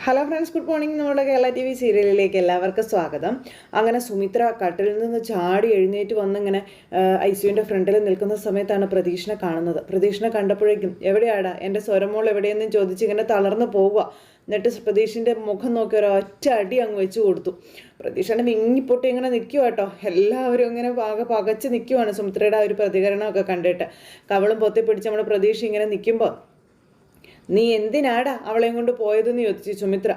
Hello friends, good morning. നമ്മുടെ Kerala T V സീരിയലിലേക്ക് എല്ലാവർക്കും സ്വാഗതം. അങ്ങനെ സുമിത്ര കട്ടിലിൽ നിന്ന് ചാടി എഴുന്നേറ്റ് വന്നിങ്ങനെ ഐസിയുവിൻ്റെ ഫ്രണ്ടിൽ നിൽക്കുന്ന സമയത്താണ് പ്രതീക്ഷനെ കാണുന്നത്. പ്രതീക്ഷനെ കണ്ടപ്പോഴേക്കും എവിടെയാടാ എൻ്റെ സ്വരമോൾ എവിടെയെന്നും ചോദിച്ച് ഇങ്ങനെ തളർന്നു പോവുക. എന്നിട്ട് പ്രതീഷിൻ്റെ മുഖം നോക്കി ഒരൊറ്റ അടി അങ്ങ് വെച്ച് കൊടുത്തു. പ്രതീക്ഷയുടെ മിങ്ങിപ്പൊട്ടി ഇങ്ങനെ നിൽക്കുക കേട്ടോ. എല്ലാവരും ഇങ്ങനെ പകച്ച് നിൽക്കുവാണ് സുമിത്രയുടെ ആ ഒരു പ്രതികരണമൊക്കെ കണ്ടിട്ട്. കവളും പൊത്തി പിടിച്ച് നമ്മുടെ പ്രതീക്ഷ ഇങ്ങനെ നിൽക്കുമ്പോൾ, നീ എന്തിനാടാ അവളെയും കൊണ്ട് പോയതെന്ന് ചോദിച്ചു സുമിത്ര.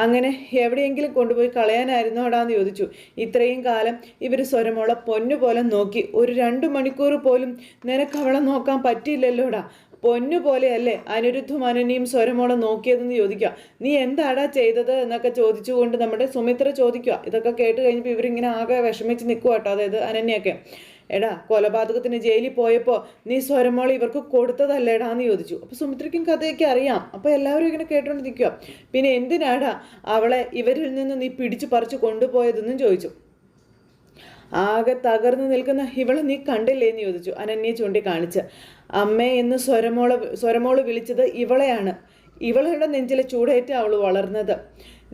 അങ്ങനെ എവിടെയെങ്കിലും കൊണ്ടുപോയി കളയാനായിരുന്നോടാന്ന് ചോദിച്ചു. ഇത്രയും കാലം ഇവർ സ്വരമോളെ പൊന്നുപോലെ നോക്കി, ഒരു 2 മണിക്കൂർ പോലും നിനക്ക് അവളെ നോക്കാൻ പറ്റിയില്ലല്ലോടാ. പൊന്നുപോലെയല്ലേ അനിരുദ്ധും അനന്യയും സ്വരമോളെ നോക്കിയതെന്ന് ചോദിക്കുക. നീ എന്താടാ ചെയ്തത് എന്നൊക്കെ ചോദിച്ചുകൊണ്ട് നമ്മുടെ സുമിത്ര ചോദിക്കുക. ഇതൊക്കെ കേട്ട് കഴിഞ്ഞപ്പോൾ ഇവരിങ്ങനെ ആകെ വിഷമിച്ച് നിൽക്കുക കേട്ടോ. അതായത് അനന്യൊക്കെ, എടാ കൊലപാതകത്തിന് ജയിലിൽ പോയപ്പോൾ നീ സ്വരമോളെ ഇവർക്ക് കൊടുത്തതല്ലേടാന്ന് ചോദിച്ചു. അപ്പോൾ സുമിത്രയ്ക്കും കഥയൊക്കെ അറിയാം. അപ്പോൾ എല്ലാവരും ഇങ്ങനെ കേട്ടോണ്ട് നിൽക്കുക. പിന്നെ എന്തിനാടാ അവളെ ഇവരിൽ നിന്ന് നീ പിടിച്ചു പറിച്ചു കൊണ്ടുപോയതെന്നും ചോദിച്ചു. ആകെ തകർന്നു നിൽക്കുന്ന ഇവളെ നീ കണ്ടില്ലേന്ന് ചോദിച്ചു അനന്യെ ചൂണ്ടിക്കാണിച്ച്. അമ്മേ എന്ന് സ്വരമോള് വിളിച്ചത് ഇവളെയാണ്. ഇവളുടെ നെഞ്ചിലെ ചൂടേറ്റ അവൾ വളർന്നത്.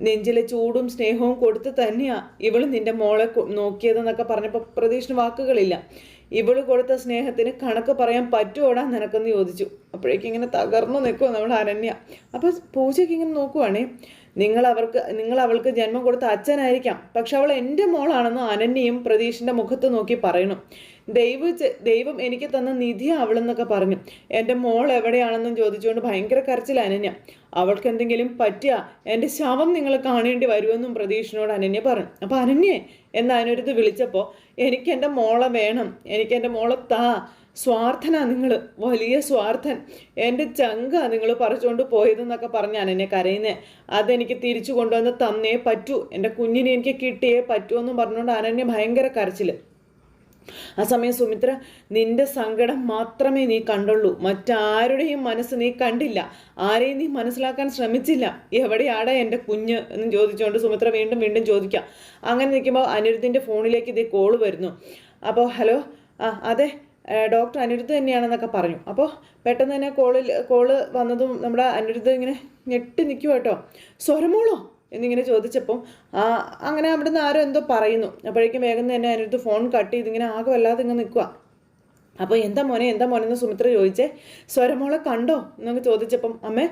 നെഞ്ചിലെ ചൂടും സ്നേഹവും കൊടുത്ത് തന്നെയാ ഇവള് നിന്റെ മോളെ നോക്കിയതെന്നൊക്കെ പറഞ്ഞപ്പോൾ പ്രതീക്ഷിന് വാക്കുകളില്ല. ഇവള് കൊടുത്ത സ്നേഹത്തിന് കണക്ക് പറയാൻ പറ്റുമോടാ നിനക്കെന്ന് ചോദിച്ചു. അപ്പോഴേക്കും ഇങ്ങനെ തകർന്നു നിൽക്കുമോ നമ്മൾ അനന്യ. അപ്പോൾ പൂജയ്ക്ക് ഇങ്ങനെ നോക്കുവാണേ. നിങ്ങൾ അവൾക്ക് ജന്മം കൊടുത്ത അച്ഛനായിരിക്കാം, പക്ഷെ അവൾ എൻ്റെ മോളാണെന്ന് അനന്യയും പ്രതീഷിൻ്റെ മുഖത്ത് നോക്കി പറയണം. ദൈവം എനിക്ക് തന്ന നിധിയാ അവളെന്നൊക്കെ പറഞ്ഞു. എൻ്റെ മോൾ എവിടെയാണെന്നും ചോദിച്ചുകൊണ്ട് ഭയങ്കര കരച്ചിൽ അനന്യ. അവൾക്ക് എന്തെങ്കിലും പറ്റിയ എൻ്റെ ശവം നിങ്ങൾ കാണേണ്ടി വരുമെന്നും പ്രതീഷിനോട് അനന്യ പറഞ്ഞു. അപ്പോൾ അനന്യെ എന്ന് അനിരുദ്ധ് വിളിച്ചപ്പോൾ, എനിക്ക് എൻ്റെ മോളെ വേണം, എനിക്ക് എൻ്റെ മോളെ താ, സ്വാർത്ഥനാ നിങ്ങൾ, വലിയ സ്വാർത്ഥൻ, എൻ്റെ ചങ്ക നിങ്ങൾ പറിച്ചുകൊണ്ട് പോയതെന്നൊക്കെ പറഞ്ഞ് അനന്യ കരയുന്നേ. അതെനിക്ക് തിരിച്ചു കൊണ്ടുവന്ന് തന്നേ പറ്റൂ, എൻ്റെ കുഞ്ഞിനെ എനിക്ക് കിട്ടിയേ പറ്റുമെന്നും പറഞ്ഞുകൊണ്ട് അനന്യ ഭയങ്കര കരച്ചിൽ. ആ സമയം സുമിത്ര, നിന്റെ സങ്കടം മാത്രമേ നീ കണ്ടുള്ളൂ, മറ്റാരുടെയും മനസ്സ് നീ കണ്ടില്ല, ആരെയും നീ മനസ്സിലാക്കാൻ ശ്രമിച്ചില്ല. എവിടെയാടാ എൻ്റെ കുഞ്ഞ് എന്ന് ചോദിച്ചുകൊണ്ട് സുമിത്ര വീണ്ടും വീണ്ടും ചോദിക്കാം. അങ്ങനെ നിൽക്കുമ്പോൾ അനിരുദ്ധിൻ്റെ ഫോണിലേക്ക് ഇതേ കോള് വരുന്നു. അപ്പോൾ ഹലോ, അതെ ഡോക്ടർ അനിരുദ്ധ് തന്നെയാണെന്നൊക്കെ പറഞ്ഞു. അപ്പോൾ പെട്ടെന്ന് തന്നെ കോള് വന്നതും നമ്മുടെ അനിരുദ്ധ് ഇങ്ങനെ ഞെട്ടി നിൽക്കുക കേട്ടോ. സ്വരമോളോ എന്നിങ്ങനെ ചോദിച്ചപ്പം അങ്ങനെ അവിടുന്ന് ആരോ എന്തോ പറയുന്നു. അപ്പോഴേക്കും വേഗം തന്നെ അനിരുദ്ധ് ഫോൺ കട്ട് ചെയ്ത് ഇങ്ങനെ ആകെ വല്ലാതെ ഇങ്ങനെ നിൽക്കുക. അപ്പോൾ എന്താ മോനെ എന്ന് സുമിത്ര ചോദിച്ചേ. സ്വരമോളെ കണ്ടോ എന്നൊക്കെ ചോദിച്ചപ്പം, അമ്മേ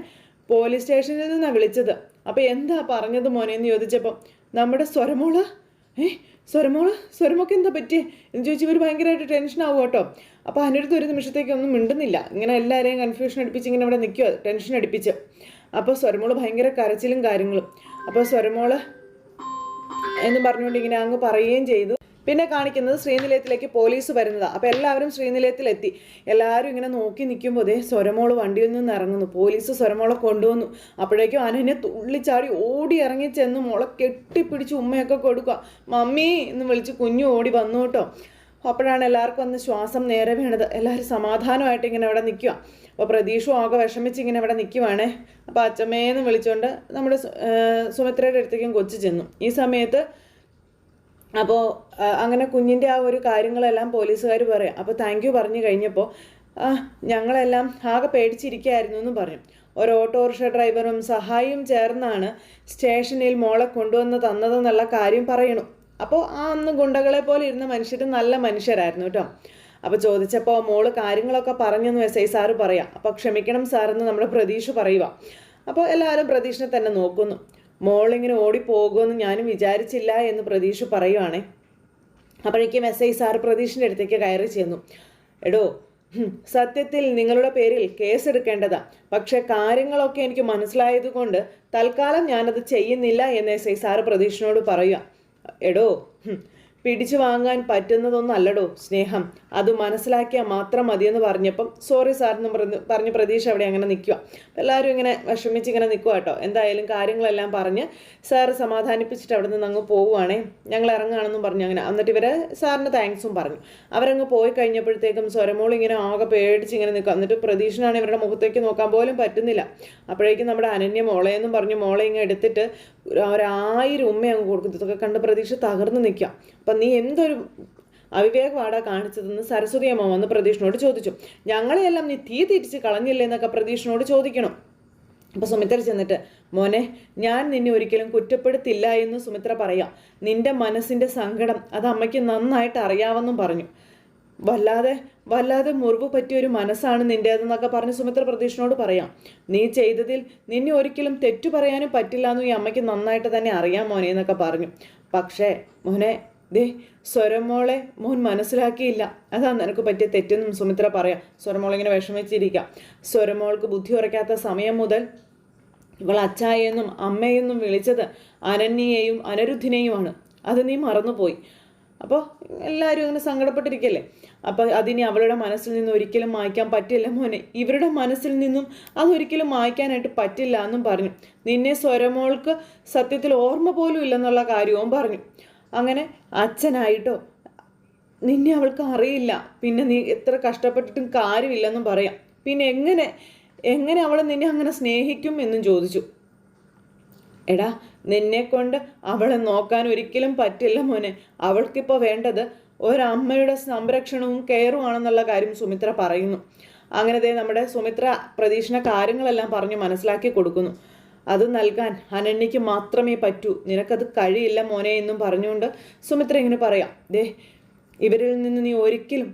പോലീസ് സ്റ്റേഷനിൽ നിന്നാണ് വിളിച്ചത്. അപ്പോൾ എന്താ പറഞ്ഞത് മോനെ എന്ന് ചോദിച്ചപ്പം, നമ്മുടെ സ്വരമോള് സ്വരമൊക്കെ എന്താ പറ്റിയേ എന്ന് ചോദിച്ചു. ഇവർ ഭയങ്കരമായിട്ട് ടെൻഷൻ ആവും കേട്ടോ. അപ്പോൾ അനിരുദ്ധ ഒരു നിമിഷത്തേക്ക് ഒന്നും മിണ്ടുന്നില്ല. ഇങ്ങനെ എല്ലാവരെയും കൺഫ്യൂഷൻ അടുപ്പിച്ച് ഇങ്ങനെ ഇവിടെ നിൽക്കുക, ടെൻഷൻ അടുപ്പിച്ച്. അപ്പോൾ സ്വരമോള് ഭയങ്കര കരച്ചിലും കാര്യങ്ങളും. അപ്പോൾ സ്വരമോള് എന്ന് പറഞ്ഞുകൊണ്ട് ഇങ്ങനെ അങ്ങ് പറയുകയും ചെയ്തു. പിന്നെ കാണിക്കുന്നത് ശ്രീനിലയത്തിലേക്ക് പോലീസ് വരുന്നതാണ്. അപ്പോൾ എല്ലാവരും ശ്രീനിലയത്തിലെത്തി. എല്ലാവരും ഇങ്ങനെ നോക്കി നിൽക്കുമ്പോൾ അതേ സ്വരമോള് വണ്ടിയിൽ നിന്ന് ഇറങ്ങുന്നു. പോലീസ് സ്വരമോളെ കൊണ്ടുവന്നു. അപ്പോഴേക്കും അനന്യ തുള്ളിച്ചാടി ഓടി ഇറങ്ങി ചെന്ന് മോളെ കെട്ടിപ്പിടിച്ച് ഉമ്മയൊക്കെ കൊടുക്കുക. മമ്മി എന്ന് വിളിച്ച് കുഞ്ഞു ഓടി വന്നു കേട്ടോ. അപ്പോഴാണ് എല്ലാവർക്കും ഒന്ന് ശ്വാസം നേരെ വീണത്. എല്ലാവരും സമാധാനമായിട്ട് ഇങ്ങനെ അവിടെ നിൽക്കുക. അപ്പോൾ പ്രതീക്ഷയും ആകെ വിഷമിച്ച് ഇങ്ങനെ ഇവിടെ നിൽക്കുവാണേ. അപ്പോൾ അച്ചമ്മേന്ന് വിളിച്ചുകൊണ്ട് നമ്മുടെ സുമിത്രയുടെ അടുത്തേക്കും കൊച്ചു ചെന്നു. ഈ സമയത്ത് അപ്പോൾ അങ്ങനെ കുഞ്ഞിൻ്റെ ആ ഒരു കാര്യങ്ങളെല്ലാം പോലീസുകാർ പറയാം. അപ്പോൾ താങ്ക് യു പറഞ്ഞു കഴിഞ്ഞപ്പോൾ, ഞങ്ങളെല്ലാം ആകെ പേടിച്ചിരിക്കുകയായിരുന്നു എന്നും പറഞ്ഞു. ഒരു ഓട്ടോറിക്ഷ ഡ്രൈവറും സഹായിയും ചേർന്നാണ് സ്റ്റേഷനിൽ മോളെ കൊണ്ടുവന്ന് തന്നതെന്നുള്ള കാര്യം പറയണു. അപ്പോൾ അന്ന് ഗുണ്ടകളെ പോലെ ഇരുന്ന മനുഷ്യർ നല്ല മനുഷ്യരായിരുന്നു കേട്ടോ. അപ്പോൾ ചോദിച്ചപ്പോൾ മോള് കാര്യങ്ങളൊക്കെ പറഞ്ഞെന്ന് SI സാറ് പറയാം. അപ്പോൾ ക്ഷമിക്കണം സാറെന്ന് നമ്മുടെ പ്രതീക്ഷ പറയുക. അപ്പോൾ എല്ലാവരും പ്രതീക്ഷനെ തന്നെ നോക്കുന്നു. മോളിങ്ങനെ ഓടിപ്പോകുമെന്ന് ഞാനും വിചാരിച്ചില്ല എന്ന് പ്രതീക്ഷ പറയുവാണേ. അപ്പോഴേക്കും SI സാറ് പ്രതീക്ഷൻ്റെ അടുത്തേക്ക് കയറി ചെന്നു. എടോ, സത്യത്തിൽ നിങ്ങളുടെ പേരിൽ കേസെടുക്കേണ്ടതാ, പക്ഷെ കാര്യങ്ങളൊക്കെ എനിക്ക് മനസ്സിലായതുകൊണ്ട് തൽക്കാലം ഞാനത് ചെയ്യുന്നില്ല എന്ന് SI സാറ് പ്രതീക്ഷനോട് പറയുക. എടോ, പിടിച്ചു വാങ്ങാൻ പറ്റുന്നതൊന്നല്ലടോ സ്നേഹം, അത് മനസ്സിലാക്കിയാൽ മാത്രം മതിയെന്ന് പറഞ്ഞപ്പം സോറി സാറെന്ന് പറഞ്ഞ് പ്രതീക്ഷ അവിടെ അങ്ങനെ നിൽക്കുക. എല്ലാവരും ഇങ്ങനെ വിഷമിച്ച് ഇങ്ങനെ നിൽക്കുക കേട്ടോ. എന്തായാലും കാര്യങ്ങളെല്ലാം പറഞ്ഞ് സാറ് സമാധാനിപ്പിച്ചിട്ട് അവിടെ നിന്ന് അങ്ങ് പോവുകയാണേ. ഞങ്ങൾ ഇറങ്ങുകയാണെന്നും പറഞ്ഞു അങ്ങനെ. എന്നിട്ട് ഇവരെ സാറിന് താങ്ക്സും പറഞ്ഞു. അവരങ്ങ് പോയി കഴിഞ്ഞപ്പോഴത്തേക്കും സ്വരമോൾ ഇങ്ങനെ ആകെ പേടിച്ച് ഇങ്ങനെ നിൽക്കുക. എന്നിട്ട് പ്രതീക്ഷനാണ് ഇവരുടെ മുഖത്തേക്ക് നോക്കാൻ പോലും പറ്റുന്നില്ല. അപ്പോഴേക്കും നമ്മുടെ അനന്യ മോളെയെന്നും പറഞ്ഞ് മോളെ ഇങ്ങനെ എടുത്തിട്ട് 1000 ഉമ്മ അങ്ങ് കൊടുക്കും. ഇതൊക്കെ കണ്ട് പ്രതീക്ഷ തകർന്ന് നിൽക്കുക. അപ്പം നീ എന്തൊരു അവിവേകവാടാ കാണിച്ചതെന്ന് സരസ്വതി അമ്മ വന്ന് പ്രതീക്ഷനോട് ചോദിച്ചു. ഞങ്ങളെയെല്ലാം നീ തീ തിരിച്ച് കളഞ്ഞില്ലേ എന്നൊക്കെ പ്രതീക്ഷനോട് ചോദിക്കണം. അപ്പോൾ സുമിത്ര ചെന്നിട്ട്, മോനെ, ഞാൻ നിന്നെ ഒരിക്കലും കുറ്റപ്പെടുത്തില്ല എന്ന് സുമിത്ര പറയാം. നിന്റെ മനസ്സിൻ്റെ സങ്കടം അത് അമ്മയ്ക്ക് നന്നായിട്ട് അറിയാമെന്നും പറഞ്ഞു. വല്ലാതെ വല്ലാതെ മുറിവ് പറ്റിയൊരു മനസ്സാണ് നിൻ്റേതെന്നൊക്കെ പറഞ്ഞ് സുമിത്ര പ്രതീക്ഷനോട് പറയാം. നീ ചെയ്തതിൽ നിന്നെ ഒരിക്കലും തെറ്റു പറയാനും പറ്റില്ല എന്നും ഈ അമ്മയ്ക്ക് നന്നായിട്ട് തന്നെ അറിയാം മോനെ എന്നൊക്കെ പറഞ്ഞു. പക്ഷേ മോനെ, ദേ സ്വരമോളെ മോൻ മനസ്സിലാക്കിയില്ല, അതാ നിനക്ക് പറ്റിയ തെറ്റെന്നും സുമിത്ര പറയാം. സ്വരമോളിങ്ങനെ വിഷമിച്ചിരിക്കാം. സ്വരമോൾക്ക് ബുദ്ധി ഉറയ്ക്കാത്ത സമയം മുതൽ ഇവൾ അച്ചായെന്നും അമ്മയെന്നും വിളിച്ചത് അനന്യയെയും അനിരുദ്ധിനെയുമാണ്. അത് നീ മറന്നുപോയി. അപ്പോൾ എല്ലാവരും ഇങ്ങനെ സങ്കടപ്പെട്ടിരിക്കല്ലേ. അപ്പോൾ അതിനി അവളുടെ മനസ്സിൽ നിന്ന് ഒരിക്കലും മായ്ക്കാൻ പറ്റില്ല മോനെ, ഇവരുടെ മനസ്സിൽ നിന്നും അതൊരിക്കലും മായ്ക്കാനായിട്ട് പറ്റില്ല എന്നും പറഞ്ഞു. നിന്നെ സ്വരമോൾക്ക് സത്യത്തിൽ ഓർമ്മ പോലും ഇല്ലെന്നുള്ള കാര്യവും പറഞ്ഞു. അങ്ങനെ അച്ഛനായിട്ടോ നിന്നെ അവൾക്ക് അറിയില്ല, പിന്നെ നീ എത്ര കഷ്ടപ്പെട്ടിട്ടും കാര്യമില്ലെന്നും പറയാം. പിന്നെ എങ്ങനെ അവൾ നിന്നെ അങ്ങനെ സ്നേഹിക്കും എന്നും ചോദിച്ചു. എടാ, നിന്നെക്കൊണ്ട് അവളെ നോക്കാൻ ഒരിക്കലും പറ്റില്ല മോനെ. അവൾക്കിപ്പോൾ വേണ്ടത് ഒരമ്മയുടെ സംരക്ഷണവും കെയറും ആണെന്നുള്ള കാര്യം സുമിത്ര പറയുന്നു. അങ്ങനെ നമ്മുടെ സുമിത്ര പ്രതീക്ഷണ കാര്യങ്ങളെല്ലാം പറഞ്ഞ് മനസ്സിലാക്കി കൊടുക്കുന്നു. അത് നൽകാൻ അനന്യയ്ക്ക് മാത്രമേ പറ്റൂ, നിനക്കത് കഴിയില്ല മോനെ എന്നും പറഞ്ഞുകൊണ്ട് സുമിത്ര ഇങ്ങനെ പറയാം. ഇവരിൽ നിന്ന് നീ ഒരിക്കലും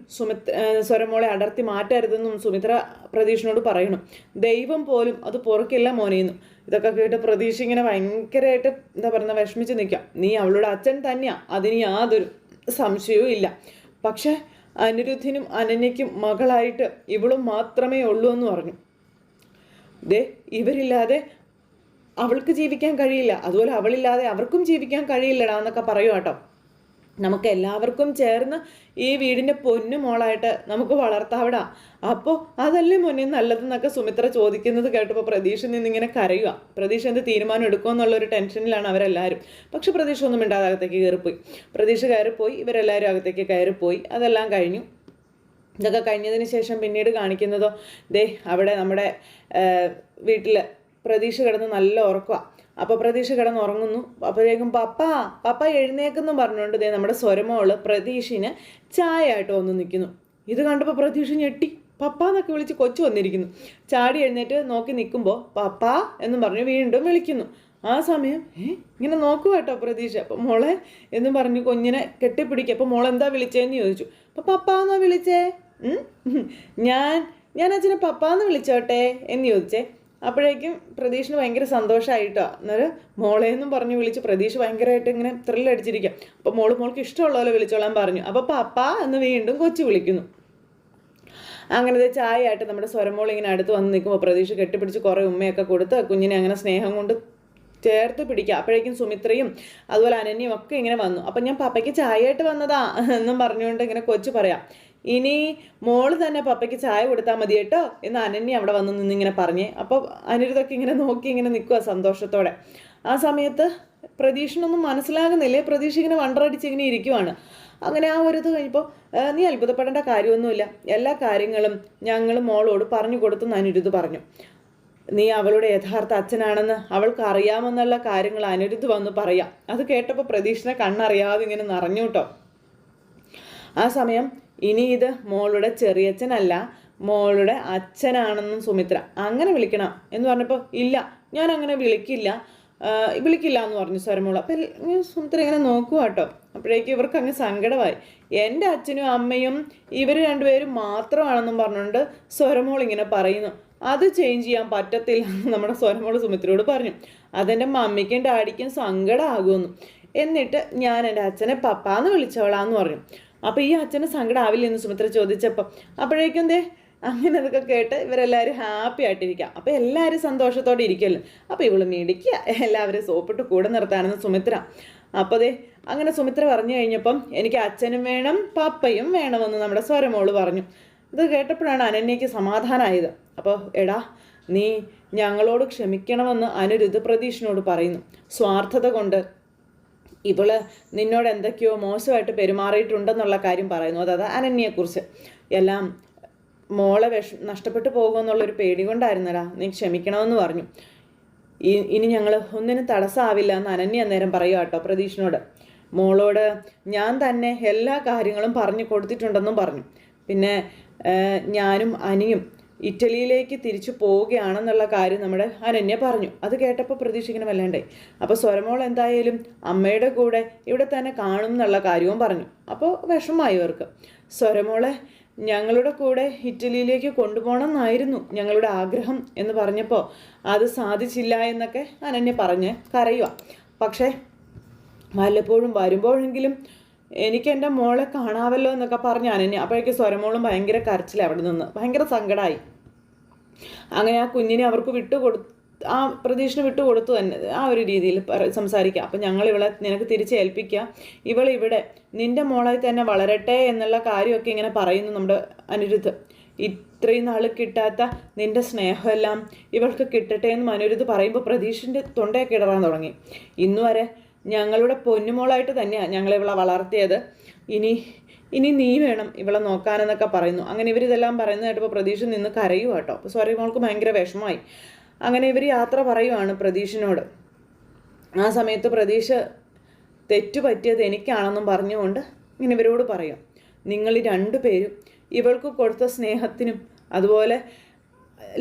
സ്വരമോളെ അടർത്തി മാറ്റരുതെന്നും സുമിത്ര പ്രതീക്ഷനോട് പറയണം. ദൈവം പോലും അത് പൊറുക്കില്ല മോനെയെന്നും. ഇതൊക്കെ കേട്ട് പ്രതീക്ഷ ഇങ്ങനെ ഭയങ്കരമായിട്ട് എന്താ പറയുക വിഷമിച്ച് നിൽക്കാം. നീ അവളുടെ അച്ഛൻ തന്നെയാണ്, അതിന് യാതൊരു സംശയവും ഇല്ല. പക്ഷെ അനിരുദ്ധിനും അനന്യയ്ക്കും മകളായിട്ട് ഇവളും മാത്രമേ ഉള്ളൂ എന്ന് പറഞ്ഞു. ഇവരില്ലാതെ അവൾക്ക് ജീവിക്കാൻ കഴിയില്ല, അതുപോലെ അവളില്ലാതെ അവർക്കും ജീവിക്കാൻ കഴിയില്ലടാ എന്നൊക്കെ പറയൂ കേട്ടോ. നമുക്ക് എല്ലാവർക്കും ചേർന്ന് ഈ വീടിൻ്റെ പൊന്നു മോളായിട്ട് നമുക്ക് വളർത്താവിടാ. അപ്പോൾ അതല്ലേ മോനെ നല്ലതെന്നൊക്കെ സുമിത്ര ചോദിക്കുന്നത് കേട്ടപ്പോൾ പ്രതീക്ഷ നിന്നിങ്ങനെ കരയുക. പ്രതീക്ഷ എന്ത് തീരുമാനം എടുക്കുമെന്നുള്ളൊരു ടെൻഷനിലാണ് അവരെല്ലാവരും. പക്ഷെ പ്രതീക്ഷ ഒന്നും മിണ്ടാതെ അകത്തേക്ക് കയറിപ്പോയി. പ്രതീക്ഷ കയറിപ്പോയി, ഇവരെല്ലാവരും അകത്തേക്ക് കയറിപ്പോയി. അതെല്ലാം കഴിഞ്ഞു. ഇതൊക്കെ കഴിഞ്ഞതിന് ശേഷം പിന്നീട് കാണിക്കുന്നതോ അവിടെ നമ്മുടെ വീട്ടിൽ പ്രതീക്ഷ കിടന്ന് നല്ല ഉറക്കമാണ്. അപ്പോൾ പ്രതീക്ഷ കിടന്ന് ഉറങ്ങുന്നു. അപ്പോഴേക്കും പപ്പ എഴുന്നേക്കെന്നും പറഞ്ഞുകൊണ്ട് നമ്മുടെ സ്വരമോള് പ്രതീക്ഷിന് ചായ ആയിട്ട് വന്ന് നിൽക്കുന്നു. ഇത് കണ്ടപ്പോൾ പ്രതീക്ഷ ഞെട്ടി. പപ്പ എന്നൊക്കെ വിളിച്ച് കൊച്ചു വന്നിരിക്കുന്നു. ചാടി എഴുന്നേറ്റ് നോക്കി നിൽക്കുമ്പോൾ പപ്പ എന്നും പറഞ്ഞ് വീണ്ടും വിളിക്കുന്നു. ആ സമയം ഇങ്ങനെ നോക്കുക കേട്ടോ പ്രതീക്ഷ. അപ്പം മോളെ എന്നും പറഞ്ഞ് കുഞ്ഞിനെ കെട്ടിപ്പിടിക്കുക. അപ്പോൾ മോളെന്താ വിളിച്ചതെന്ന് ചോദിച്ചു. അപ്പോൾ പപ്പ എന്നാ വിളിച്ചേ? ഞാൻ അച്ഛനെ പപ്പ എന്ന് വിളിച്ചോട്ടെ എന്ന് ചോദിച്ചേ. അപ്പോഴേക്കും പ്രതീക്ഷിന് ഭയങ്കര സന്തോഷമായിട്ടോ. അന്നേരം മോളേന്നും പറഞ്ഞ് വിളിച്ച് പ്രതീക്ഷ ഭയങ്കരമായിട്ട് ഇങ്ങനെ ത്രില്ലടിച്ചിരിക്കുക. അപ്പോൾ മോൾക്ക് ഇഷ്ടമുള്ള പോലെ വിളിച്ചോളാൻ പറഞ്ഞു. അപ്പോൾ പപ്പ എന്ന് വീണ്ടും കൊച്ചു വിളിക്കുന്നു. അങ്ങനത്തെ ചായ ആയിട്ട് നമ്മുടെ സ്വരമോൾ ഇങ്ങനെ അടുത്ത് വന്ന് നിൽക്കുമ്പോൾ പ്രതീക്ഷ കെട്ടിപ്പിടിച്ച് കുറേ ഉമ്മയൊക്കെ കൊടുത്ത് കുഞ്ഞിനെ അങ്ങനെ സ്നേഹം കൊണ്ട് ചേർത്ത് പിടിക്കുക. അപ്പോഴേക്കും സുമിത്രയും അതുപോലെ അനന്യയും ഒക്കെ ഇങ്ങനെ വന്നു. അപ്പം ഞാൻ പപ്പയ്ക്ക് ചായ ആയിട്ട് വന്നതാ എന്നും പറഞ്ഞുകൊണ്ട് ഇങ്ങനെ കൊച്ചു പറയാം. ഇനി മോള് തന്നെ പപ്പയ്ക്ക് ചായ കൊടുത്താൽ മതി കേട്ടോ എന്ന് അനന്യ അവിടെ വന്ന് നിന്നിങ്ങനെ പറഞ്ഞേ. അപ്പോൾ അനിരുദ്ധൊക്കെ ഇങ്ങനെ നോക്കി ഇങ്ങനെ നിൽക്കുക സന്തോഷത്തോടെ. ആ സമയത്ത് പ്രതീക്ഷനൊന്നും മനസ്സിലാകുന്നില്ലേ. പ്രതീക്ഷ ഇങ്ങനെ വണ്ടറടിച്ച് ഇങ്ങനെ ഇരിക്കുവാണ്. അങ്ങനെ ആ ഒരു ഇത് കഴിഞ്ഞപ്പോൾ നീ അത്ഭുതപ്പെടേണ്ട കാര്യമൊന്നുമില്ല, എല്ലാ കാര്യങ്ങളും ഞങ്ങൾ മോളോട് പറഞ്ഞു കൊടുത്തെന്ന് അനിരുദ്ധ് പറഞ്ഞു. നീ അവളുടെ യഥാർത്ഥ അച്ഛനാണെന്ന് അവൾക്ക് അറിയാമെന്നുള്ള കാര്യങ്ങൾ അനിരുദ്ധ് വന്ന് പറയാം. അത് കേട്ടപ്പോൾ പ്രതീക്ഷനെ കണ്ണറിയാതെ ഇങ്ങനെ നിറഞ്ഞു കേട്ടോ. ആ സമയം ഇനി ഇത് മോളുടെ ചെറിയച്ഛനല്ല, മോളുടെ അച്ഛനാണെന്നും സുമിത്ര അങ്ങനെ വിളിക്കണം എന്ന് പറഞ്ഞപ്പോൾ ഇല്ല, ഞാൻ അങ്ങനെ വിളിക്കില്ല എന്ന് പറഞ്ഞു സ്വരമോൾ. അപ്പം സുമിത്ര ഇങ്ങനെ നോക്കുക കേട്ടോ. അപ്പോഴേക്കും ഇവർക്ക് അങ്ങ് സങ്കടമായി. എൻ്റെ അച്ഛനും അമ്മയും ഇവർ രണ്ടുപേരും മാത്രമാണെന്നും പറഞ്ഞുകൊണ്ട് സ്വരമോൾ ഇങ്ങനെ പറയുന്നു. അത് ചേഞ്ച് ചെയ്യാൻ പറ്റത്തില്ല എന്ന് നമ്മുടെ സ്വരമോൾ സുമിത്രയോട് പറഞ്ഞു. അതെൻ്റെ മമ്മിക്കും ഡാഡിക്കും സങ്കടമാകുമെന്നു. എന്നിട്ട് ഞാൻ എൻ്റെ അച്ഛനെ പപ്പാന്ന് വിളിച്ചോളാന്ന് പറഞ്ഞു. അപ്പോൾ ഈ അച്ഛന് സങ്കടം ആവില്ലെന്ന് സുമിത്ര ചോദിച്ചപ്പോൾ അപ്പോഴേക്കും അങ്ങനെ അതൊക്കെ കേട്ട് ഇവരെല്ലാവരും ഹാപ്പി ആയിട്ടിരിക്കുക. അപ്പോൾ എല്ലാവരും സന്തോഷത്തോടെ ഇരിക്കുമല്ലോ. അപ്പോൾ ഇവള് മേടിക്കുക, എല്ലാവരും സോപ്പിട്ട് കൂടെ നിർത്താണെന്ന് സുമിത്ര. അപ്പോൾ അങ്ങനെ സുമിത്ര പറഞ്ഞു കഴിഞ്ഞപ്പം എനിക്ക് അച്ഛനും വേണം പപ്പയും വേണമെന്ന് നമ്മുടെ സ്വരമോള് പറഞ്ഞു. ഇത് കേട്ടപ്പോഴാണ് അനന്യയ്ക്ക് സമാധാനമായത്. അപ്പോൾ എടാ, നീ ഞങ്ങളോട് ക്ഷമിക്കണമെന്ന് അനിരുദ്ധ് പ്രതീക്ഷനോട് പറയുന്നു. സ്വാർത്ഥത കൊണ്ട് ഇവള് നിന്നോട് എന്തൊക്കെയോ മോശമായിട്ട് പെരുമാറിയിട്ടുണ്ടെന്നുള്ള കാര്യം പറയുന്നു. അതായത് അനന്യയെക്കുറിച്ച് എല്ലാം മോളെ നഷ്ടപ്പെട്ടു പോകുമെന്നുള്ളൊരു പേടി കൊണ്ടായിരുന്നടാ, നീ ക്ഷമിക്കണമെന്ന് പറഞ്ഞു. ഇനി ഞങ്ങൾ ഒന്നിനും തടസ്സമാവില്ല എന്ന് അനന്യ അന്നേരം പറയുക കേട്ടോ പ്രതീക്ഷനോട്. മോളോട് ഞാൻ തന്നെ എല്ലാ കാര്യങ്ങളും പറഞ്ഞു കൊടുത്തിട്ടുണ്ടെന്നും പറഞ്ഞു. പിന്നെ ഞാനും അനിയും ഇറ്റലിയിലേക്ക് തിരിച്ചു പോവുകയാണെന്നുള്ള കാര്യം നമ്മുടെ അനന്യ പറഞ്ഞു. അത് കേട്ടപ്പോൾ പ്രതീക്ഷ ഇങ്ങനെ വല്ലാണ്ടായി. അപ്പോൾ സ്വരമോൾ എന്തായാലും അമ്മയുടെ കൂടെ ഇവിടെ തന്നെ കാണും എന്നുള്ള കാര്യവും പറഞ്ഞു. അപ്പോൾ വിഷമമായി അവർക്ക്. സ്വരമോളെ ഞങ്ങളുടെ കൂടെ ഇറ്റലിയിലേക്ക് കൊണ്ടുപോകണം എന്നായിരുന്നു ഞങ്ങളുടെ ആഗ്രഹം എന്ന് പറഞ്ഞപ്പോൾ അത് സാധിച്ചില്ല എന്നൊക്കെ അനന്യ പറഞ്ഞ് കരയുക. പക്ഷേ വല്ലപ്പോഴും വരുമ്പോഴെങ്കിലും എനിക്ക് എൻ്റെ മോളെ കാണാമല്ലോ എന്നൊക്കെ പറഞ്ഞ് അനന്യ. അപ്പോഴേക്ക് സ്വരമോളും ഭയങ്കര കരച്ചിൽ അവിടെ നിന്ന് ഭയങ്കര സങ്കടമായി. അങ്ങനെ ആ കുഞ്ഞിനെ അവർക്ക് ആ പ്രതീക്ഷന് വിട്ടുകൊടുത്തു തന്നെ ആ ഒരു രീതിയിൽ സംസാരിക്കുക. അപ്പം ഞങ്ങൾ ഇവളെ നിനക്ക് തിരിച്ചേൽപ്പിക്കുക, ഇവളിവിടെ നിൻ്റെ മോളായി തന്നെ വളരട്ടെ എന്നുള്ള കാര്യമൊക്കെ ഇങ്ങനെ പറയുന്നു നമ്മുടെ അനിരുദ്ധ്. ഇത്രയും നാൾ കിട്ടാത്ത നിൻ്റെ സ്നേഹമെല്ലാം ഇവൾക്ക് കിട്ടട്ടെ എന്ന് അനിരുദ്ധ് പറയുമ്പോൾ പ്രതീക്ഷിൻ്റെ തൊണ്ടയൊക്കെ ഇടറാൻ തുടങ്ങി. ഇന്നുവരെ ഞങ്ങളുടെ പൊന്നുമോളായിട്ട് തന്നെയാണ് ഞങ്ങളിവളെ വളർത്തിയത്, ഇനി നീ വേണം ഇവളെ നോക്കാനെന്നൊക്കെ പറയുന്നു. അങ്ങനെ ഇവരിതെല്ലാം പറയുന്നത് കേട്ടപ്പോൾ പ്രതീക്ഷ നിന്ന് കരയുക കേട്ടോ. അപ്പോൾ സോറി മോൾക്ക് ഭയങ്കര വിഷമമായി. അങ്ങനെ ഇവർ യാത്ര പറയുവാണ് പ്രതീക്ഷിനോട്. ആ സമയത്ത് പ്രതീക്ഷ തെറ്റുപറ്റിയത് എനിക്കാണെന്നും പറഞ്ഞുകൊണ്ട് ഇങ്ങനെ ഇവരോട് പറയാം, നിങ്ങൾ രണ്ടുപേരും ഇവൾക്ക് കൊടുത്ത സ്നേഹത്തിനും അതുപോലെ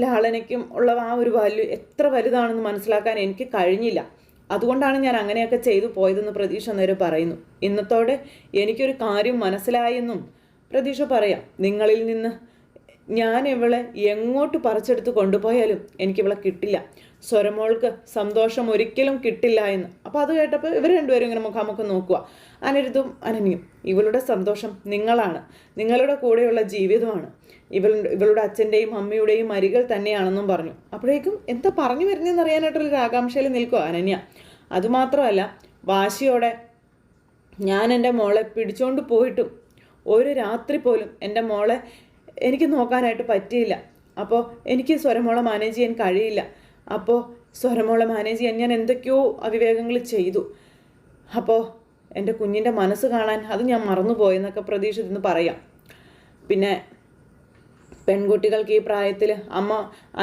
ലാളനയ്ക്കും ഉള്ള ആ ഒരു വാല്യൂ എത്ര വലുതാണെന്ന് മനസ്സിലാക്കാൻ എനിക്ക് കഴിഞ്ഞില്ല. അതുകൊണ്ടാണ് ഞാൻ അങ്ങനെയൊക്കെ ചെയ്തു പോയതെന്ന് പ്രതീക്ഷ നേരെ പറയുന്നു. ഇന്നത്തോടെ എനിക്കൊരു കാര്യം മനസ്സിലായെന്നും പ്രതീക്ഷ പറയാം. നിങ്ങളിൽ നിന്ന് ഞാൻ ഇവളെ എങ്ങോട്ട് പറിച്ചെടുത്ത് കൊണ്ടുപോയാലും എനിക്കിവളെ കിട്ടില്ല, സ്വരമോൾക്ക് സന്തോഷം ഒരിക്കലും കിട്ടില്ല എന്ന്. അപ്പോൾ അത് കേട്ടപ്പോൾ ഇവർ രണ്ടുപേരും ഇങ്ങനെ മുഖാമുഖം നോക്കുക. അനിരുദ്ധും അനന്യയും. ഇവളുടെ സന്തോഷം നിങ്ങളാണ്, നിങ്ങളുടെ കൂടെയുള്ള ജീവിതമാണ്, ഇവളുടെ അച്ഛൻ്റെയും അമ്മയുടെയും അരികൾ തന്നെയാണെന്നും പറഞ്ഞു. അപ്പോഴേക്കും എന്താ പറഞ്ഞു വരുന്നതെന്ന് അറിയാനായിട്ടുള്ളൊരു ആകാംക്ഷയിൽ നിൽക്കുക അനന്യ. അതുമാത്രമല്ല വാശിയോടെ ഞാൻ എൻ്റെ മോളെ പിടിച്ചുകൊണ്ട് പോയിട്ടും ഒരു രാത്രി പോലും എൻ്റെ മോളെ എനിക്ക് നോക്കാനായിട്ട് പറ്റിയില്ല. അപ്പോൾ എനിക്ക് സ്വരമോളെ മാനേജ് ചെയ്യാൻ കഴിയില്ല. അപ്പോൾ സ്വരമോളെ മാനേജ് ചെയ്യാൻ ഞാൻ എന്തൊക്കെയോ അവിവേകങ്ങൾ ചെയ്തു. അപ്പോൾ എൻ്റെ കുഞ്ഞിൻ്റെ മനസ്സ് കാണാൻ അത് ഞാൻ മറന്നുപോയെന്നൊക്കെ പ്രതീക്ഷിച്ചെന്ന് പറയാം. പിന്നെ പെൺകുട്ടികൾക്ക് ഈ പ്രായത്തിൽ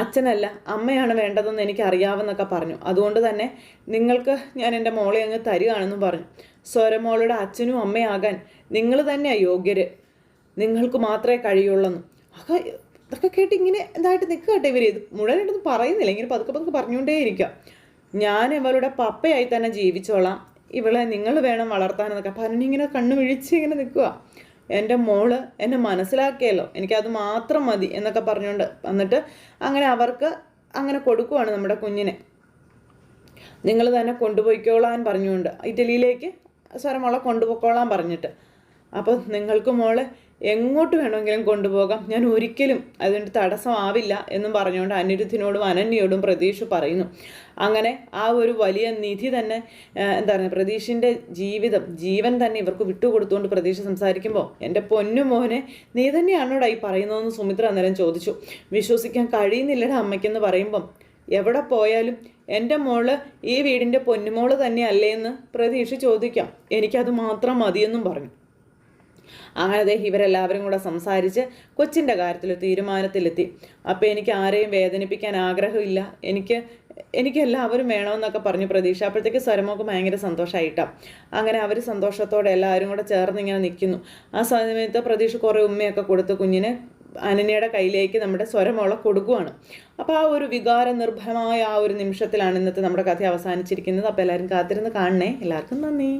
അച്ഛനല്ല അമ്മയാണ് വേണ്ടതെന്ന് എനിക്ക് അറിയാമെന്നൊക്കെ പറഞ്ഞു. അതുകൊണ്ട് തന്നെ നിങ്ങൾക്ക് ഞാൻ എൻ്റെ മോളെ അങ്ങ് തരികയാണെന്നും പറഞ്ഞു. സ്വരമോളുടെ അച്ഛനും അമ്മയാകാൻ നിങ്ങൾ തന്നെയാണ് യോഗ്യര്, നിങ്ങൾക്ക് മാത്രമേ കഴിയുള്ളൂ. അതൊക്കെ കേട്ട് ഇങ്ങനെ എന്തായിട്ട് നിൽക്കട്ടെ ഇവർ. ഇത് മുഴുവനായിട്ടൊന്നും പറയുന്നില്ല, ഇങ്ങനെ പതുക്കെ പതുക്കെ പറഞ്ഞുകൊണ്ടേ ഇരിക്കുക. ഞാൻ ഇവളുടെ പപ്പയായി തന്നെ ജീവിച്ചോളാം, ഇവളെ നിങ്ങൾ വേണം വളർത്താനെന്നൊക്കെ പറഞ്ഞിങ്ങനെ കണ്ണു വിഴിച്ച് ഇങ്ങനെ നിൽക്കുക. എൻ്റെ മോള് എന്നെ മനസ്സിലാക്കിയല്ലോ, എനിക്കത് മാത്രം മതി എന്നൊക്കെ പറഞ്ഞുകൊണ്ട് എന്നിട്ട് അങ്ങനെ അവർക്ക് അങ്ങനെ കൊടുക്കുവാണ് നമ്മുടെ കുഞ്ഞിനെ. നിങ്ങൾ തന്നെ കൊണ്ടുപോയിക്കോളാൻ പറഞ്ഞുകൊണ്ട് ഇറ്റലിയിലേക്ക് സ്വരമോളെ കൊണ്ടുപോയിക്കോളാൻ പറഞ്ഞിട്ട്. അപ്പോൾ നിങ്ങൾക്ക് മോളെ എങ്ങോട്ട് വേണമെങ്കിലും കൊണ്ടുപോകാം, ഞാൻ ഒരിക്കലും അതുകൊണ്ട് തടസ്സമാവില്ല എന്നും പറഞ്ഞുകൊണ്ട് അനിരുദ്ധിനോടും അനന്യയോടും പ്രതീക്ഷ പറയുന്നു. അങ്ങനെ ആ ഒരു വലിയ നിധി തന്നെ എന്താണ് പ്രതീക്ഷിൻ്റെ ജീവൻ തന്നെ ഇവർക്ക് വിട്ടുകൊടുത്തുകൊണ്ട് പ്രതീക്ഷ സംസാരിക്കുമ്പോൾ, എൻ്റെ പൊന്നു മോനെ നീ തന്നെയാണോടാ ഈ പറയുന്നതെന്ന് സുമിത്ര അന്നേരം ചോദിച്ചു. വിശ്വസിക്കാൻ കഴിയുന്നില്ലടാ അമ്മയ്ക്കെന്ന് പറയുമ്പം, എവിടെ പോയാലും എൻ്റെ മോള് ഈ വീടിൻ്റെ പൊന്നുമോള് തന്നെയല്ലേ എന്ന് പ്രതീക്ഷ ചോദിക്കാം, എനിക്കത് മാത്രം മതിയെന്നും പറഞ്ഞു. അങ്ങനെ ഇവരെല്ലാവരും കൂടെ സംസാരിച്ച് കൊച്ചിൻ്റെ കാര്യത്തിൽ തീരുമാനത്തിലെത്തി. അപ്പോൾ എനിക്ക് ആരെയും വേദനിപ്പിക്കാൻ ആഗ്രഹമില്ല, എനിക്ക് എല്ലാവരും വേണമെന്നൊക്കെ പറഞ്ഞു പ്രതീക്ഷ. അപ്പോഴത്തേക്ക് സ്വരമോക്ക് ഭയങ്കര സന്തോഷമായിട്ടാണ്. അങ്ങനെ അവർ സന്തോഷത്തോടെ എല്ലാവരും കൂടെ ചേർന്ന് ഇങ്ങനെ നിൽക്കുന്നു. ആ സമയത്ത് പ്രതീക്ഷ കുറേ ഉമ്മയൊക്കെ കൊടുത്ത് കുഞ്ഞിനെ അനന്യയുടെ കയ്യിലേക്ക് നമ്മുടെ സ്വരമോളെ കൊടുക്കുവാണ്. അപ്പോൾ ആ ഒരു വികാര നിർഭരമായ ആ ഒരു നിമിഷത്തിലാണ് ഇന്നത്തെ നമ്മുടെ കഥ അവസാനിച്ചിരിക്കുന്നത്. അപ്പോൾ എല്ലാവരും കാത്തിരുന്ന് കാണണേ. എല്ലാവർക്കും നന്ദി.